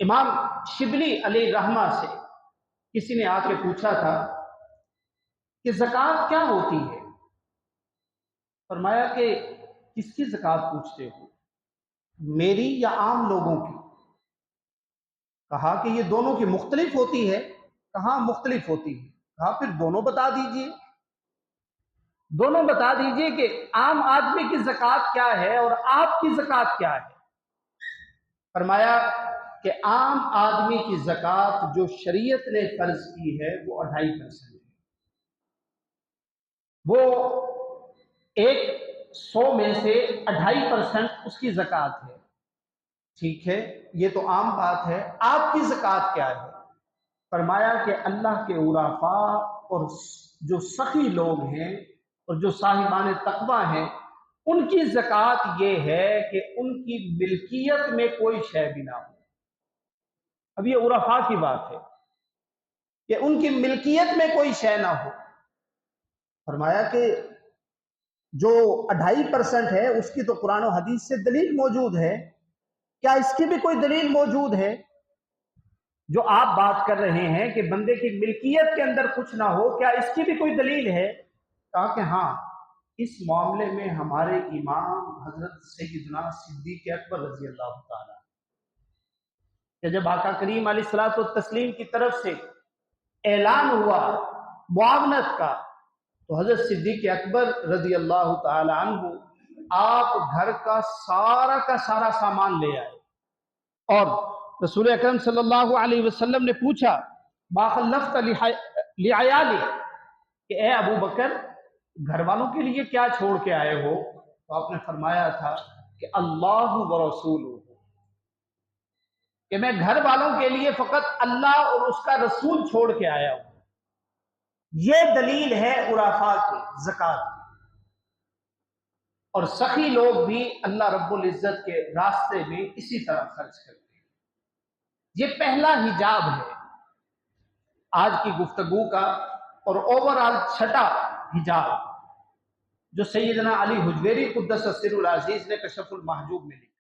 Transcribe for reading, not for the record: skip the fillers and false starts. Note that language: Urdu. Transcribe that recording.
امام شبلی علیہ رحمہ سے کسی نے آ کے پوچھا تھا کہ زکوٰۃ کیا ہوتی ہے؟ فرمایا کہ کس کی زکوٰۃ پوچھتے ہو، میری یا عام لوگوں کی؟ کہا کہ یہ دونوں کی مختلف ہوتی ہے۔ کہاں مختلف ہوتی ہے؟ کہا پھر دونوں بتا دیجئے، دونوں بتا دیجئے کہ عام آدمی کی زکوٰۃ کیا ہے اور آپ کی زکوٰۃ کیا ہے۔ فرمایا کہ عام آدمی کی زکوٰۃ جو شریعت نے فرض کی ہے وہ 2.5% ہے۔ وہ 100 میں سے 2.5% اس کی زکوٰۃ ہے۔ ٹھیک ہے، یہ تو عام بات ہے، آپ کی زکوٰۃ کیا ہے؟ فرمایا کہ اللہ کے عرفاء اور جو سخی لوگ ہیں اور جو صاحبان تقویٰ ہیں ان کی زکوٰۃ یہ ہے کہ ان کی ملکیت میں کوئی شے بھی نہ ہو۔ اب یہ عرفاء کی بات ہے کہ ان کی ملکیت میں کوئی شے نہ ہو۔ فرمایا کہ جو 2.5% ہے اس کی تو قرآن و حدیث سے دلیل موجود ہے، کیا اس کی بھی کوئی دلیل موجود ہے؟ جو آپ بات کر رہے ہیں کہ بندے کی ملکیت کے اندر کچھ نہ ہو، کیا اس کی بھی کوئی دلیل ہے؟ کہا کہ ہاں، اس معاملے میں ہمارے امام حضرت سیدنا صدیق اکبر رضی اللہ تعالیٰ کہ جب آقا کریم علیہ الصلوۃ والتسلیم کی طرف سے اعلان ہوا معاونت کا تو حضرت صدیق اکبر رضی اللہ تعالی عنہ آپ گھر کا سارا سامان لے آئے، اور رسول اکرم صلی اللہ علیہ وسلم نے پوچھا ما خلفت لعیالی کہ اے ابو بکر گھر والوں کے لیے کیا چھوڑ کے آئے ہو؟ تو آپ نے فرمایا تھا کہ اللہ ورسولہ، کہ میں گھر والوں کے لیے فقط اللہ اور اس کا رسول چھوڑ کے آیا ہوں۔ یہ دلیل ہے عرفاء کی زکوٰۃ کی۔ اور سخی لوگ بھی اللہ رب العزت کے راستے میں اسی طرح خرچ کرتے ہیں۔ یہ پہلا حجاب ہے آج کی گفتگو کا، اور اوورآل چھٹا حجاب جو سیدنا علی حجویری قدس سرہ العزیز نے کشف المحجوب میں لکھا۔